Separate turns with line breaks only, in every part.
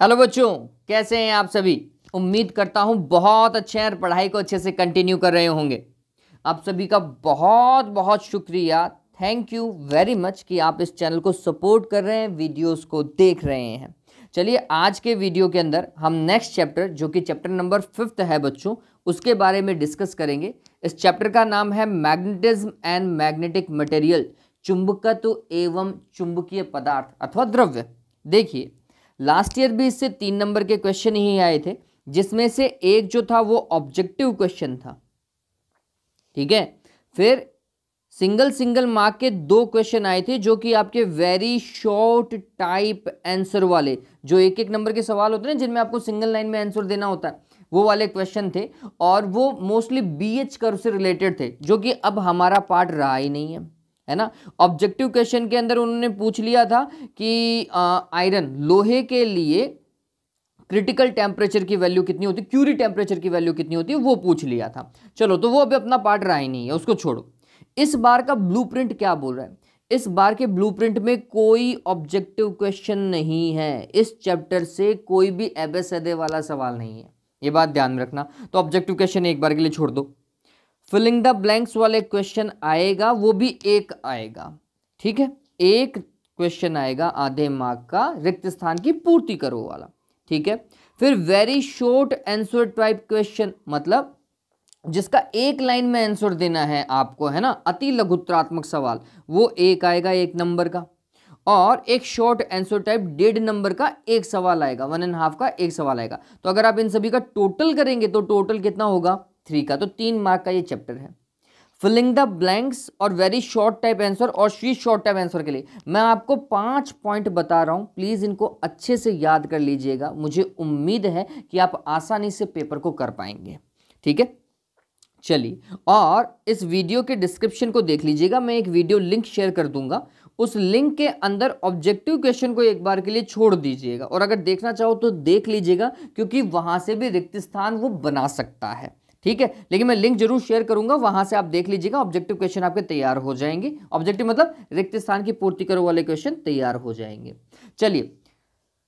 Hello बच्चों, कैसे हैं आप सभी। उम्मीद करता हूं बहुत अच्छे हैं और पढ़ाई को अच्छे से कंटिन्यू कर रहे होंगे। आप सभी का बहुत बहुत शुक्रिया, थैंक यू वेरी मच कि आप इस चैनल को सपोर्ट कर रहे हैं, वीडियोस को देख रहे हैं। चलिए आज के वीडियो के अंदर हम नेक्स्ट चैप्टर जो कि चैप्टर नंबर 5 है बच्चों, उसके बारे में डिस्कस करेंगे। इस चैप्टर का नाम है मैग्नेटिज्म एंड मैग्नेटिक मटेरियल, चुंबकत्व एवं चुंबकीय पदार्थ अथवा द्रव्य। देखिए लास्ट ईयर भी इससे 3 नंबर के क्वेश्चन ही आए थे, जिसमें से एक जो था वो ऑब्जेक्टिव क्वेश्चन था, ठीक है। फिर सिंगल मार्क के 2 क्वेश्चन आए थे जो कि आपके वेरी शॉर्ट टाइप आंसर वाले, जो 1-1 नंबर के सवाल होते हैं जिनमें आपको सिंगल लाइन में आंसर देना होता है, वो वाले क्वेश्चन थे। और वो मोस्टली बीएच कर्व से रिलेटेड थे, जो कि अब हमारा पार्ट रहा ही नहीं है ना। ऑब्जेक्टिव क्वेश्चन के अंदर उन्होंने पूछ लिया था कि आयरन लोहे के लिए क्रिटिकल टेम्परेचर की वैल्यू कितनी होती है, क्यूरी टेम्परेचर की वैल्यू कितनी होती है, वो पूछ लिया था। चलो तो वो अभी अपना पार्ट रहा ही नहीं है, उसको छोड़ो। इस बार का ब्लूप्रिंट क्या बोल रहा है, इस बार के ब्लूप्रिंट में कोई ऑब्जेक्टिव क्वेश्चन नहीं है। इस चैप्टर से कोई भी एबेसैडे वाला सवाल नहीं है, ये बात ध्यान में रखना। तो ऑब्जेक्टिव क्वेश्चन एक बार के लिए छोड़ दो। फिलिंग द ब्लैंक्स वाले क्वेश्चन आएगा, वो भी एक आएगा, ठीक है। एक क्वेश्चन आएगा आधे मार्क का, रिक्त स्थान की पूर्ति करो वाला, ठीक है। फिर very short answer type question, मतलब जिसका एक लाइन में आंसर देना है आपको, है ना, अति लघुत्रात्मक सवाल, वो एक आएगा 1 नंबर का। और एक शॉर्ट आंसर टाइप 1.5 नंबर का एक सवाल आएगा, 1.5 का एक सवाल आएगा। तो अगर आप इन सभी का टोटल करेंगे तो टोटल कितना होगा, 3 का। तो 3 मार्क का ये चैप्टर है। फिलिंग द ब्लैंक्स और वेरी शॉर्ट टाइप आंसर और शी शॉर्ट टाइप आंसर के लिए मैं आपको 5 पॉइंट बता रहा हूं, प्लीज इनको अच्छे से याद कर लीजिएगा। मुझे उम्मीद है कि आप आसानी से पेपर को कर पाएंगे, ठीक है। चलिए, और इस वीडियो के डिस्क्रिप्शन को देख लीजिएगा, मैं एक वीडियो लिंक शेयर कर दूंगा, उस लिंक के अंदर ऑब्जेक्टिव क्वेश्चन को एक बार के लिए छोड़ दीजिएगा, और अगर देखना चाहो तो देख लीजिएगा, क्योंकि वहां से भी रिक्त स्थान वो बना सकता है, ठीक है। लेकिन मैं लिंक जरूर शेयर करूंगा, वहां से आप देख लीजिएगा, ऑब्जेक्टिव क्वेश्चन आपके तैयार हो जाएंगे। ऑब्जेक्टिव मतलब रिक्त स्थान की पूर्ति करो वाले क्वेश्चन तैयार हो जाएंगे। चलिए,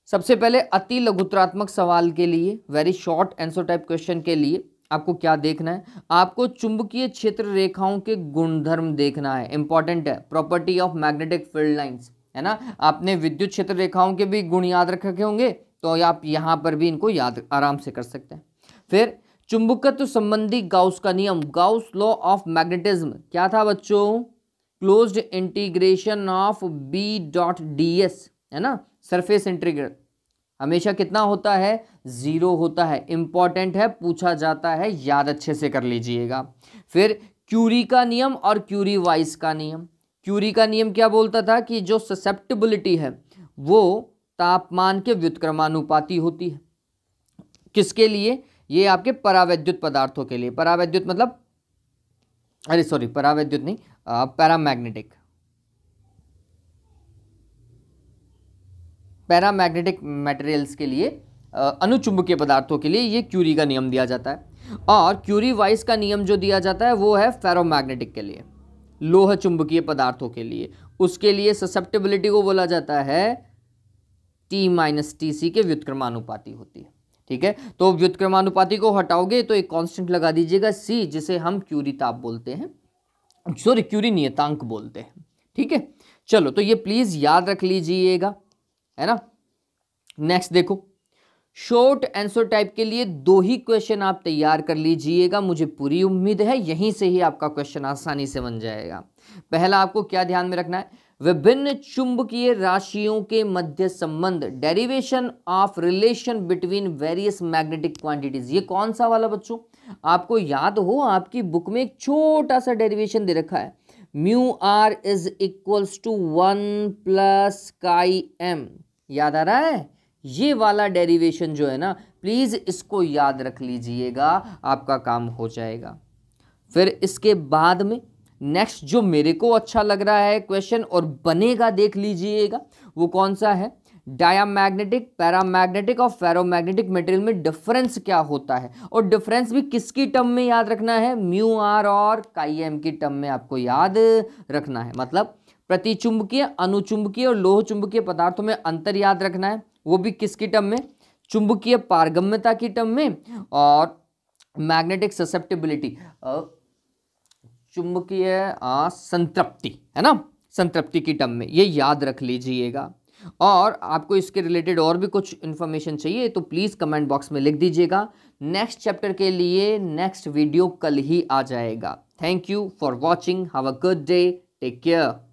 सबसे पहले अति लघुत्रात्मक सवाल के लिए, very short answer type question के लिए आपको क्या देखना है, आपको चुंबकीय क्षेत्र रेखाओं के गुणधर्म देखना है। इंपॉर्टेंट है, property of magnetic field lines, है ना। आपने विद्युत क्षेत्र रेखाओं के भी गुण याद रखे होंगे, तो आप यहां पर भी इनको याद आराम से कर सकते हैं। फिर चुंबकत्व संबंधी गाउस का नियम, गाउस लॉ ऑफ मैग्नेटिज्म क्या था बच्चों, closed integration of B dot D S, है ना। सरफेस इंटीग्रल हमेशा कितना होता है, 0 होता है। इंपॉर्टेंट है, पूछा जाता है, याद अच्छे से कर लीजिएगा। फिर क्यूरी का नियम और क्यूरी वाइस का नियम। क्यूरी का नियम क्या बोलता था कि जो ससेप्टिबिलिटी है वो तापमान के व्युत्क्रमानुपाती होती है। किसके लिए, ये आपके परावैद्युत पदार्थों के लिए। परावैद्युत मतलब, अरे सॉरी, परावैद्युत नहीं, पैरामैग्नेटिक, पैरामैग्नेटिक मटेरियल्स के लिए, अनुचुंबकीय पदार्थों के लिए ये क्यूरी का नियम दिया जाता है। और क्यूरी वाइस का नियम जो दिया जाता है वो है फेरोमैग्नेटिक के लिए, लोह चुंबकीय पदार्थों के लिए। उसके लिए ससेप्टिबिलिटी को बोला जाता है T-TC के व्युत्क्रमानुपाती होती है, ठीक है। तो व्युत्क्रमानुपाती को हटाओगे तो एक कांस्टेंट लगा दीजिएगा C, जिसे हम क्यूरी ताप बोलते हैं, सॉरी क्यूरी नियतांक बोलते हैं, ठीक है। चलो तो ये प्लीज याद रख लीजिएगा, है ना। नेक्स्ट देखो, शॉर्ट आंसर टाइप के लिए 2 ही क्वेश्चन आप तैयार कर लीजिएगा, मुझे पूरी उम्मीद है यहीं से ही आपका क्वेश्चन आसानी से बन जाएगा। पहला आपको क्या ध्यान में रखना है, विभिन्न चुंबकीय राशियों के मध्य संबंध, derivation of relation between various magnetic quantities. ये कौन सा वाला बच्चों, आपको याद हो आपकी बुक में एक छोटा सा डेरिवेशन दे रखा है, mu r is equals to 1 plus chi m, याद आ रहा है। ये वाला डेरिवेशन जो है ना, प्लीज इसको याद रख लीजिएगा, आपका काम हो जाएगा। फिर इसके बाद में नेक्स्ट जो मेरे को अच्छा लग रहा है क्वेश्चन और बनेगा, देख लीजिएगा, वो कौन सा है, डायामैग्नेटिक, पैरामैग्नेटिक और फेरोमैग्नेटिक मटेरियल में डिफरेंस क्या होता है। और डिफरेंस भी किसकी टर्म में याद रखना है, म्यू आर और काई एम की टर्म में आपको याद रखना है। मतलब प्रतिचुंबकीय, अनुचुंबकीय और लोह चुंबकीय पदार्थों में अंतर याद रखना है, वो भी किसकी टर्म में, चुंबकीय पारगम्यता की टर्म में, और मैग्नेटिक ससेप्टिबिलिटी, चुंबकीय संतृप्ति, है ना, संतृप्ति की टर्म में, ये याद रख लीजिएगा। और आपको इसके रिलेटेड और भी कुछ इन्फॉर्मेशन चाहिए तो प्लीज़ कमेंट बॉक्स में लिख दीजिएगा। नेक्स्ट चैप्टर के लिए नेक्स्ट वीडियो कल ही आ जाएगा। Thank you for watching, have a good day, take care.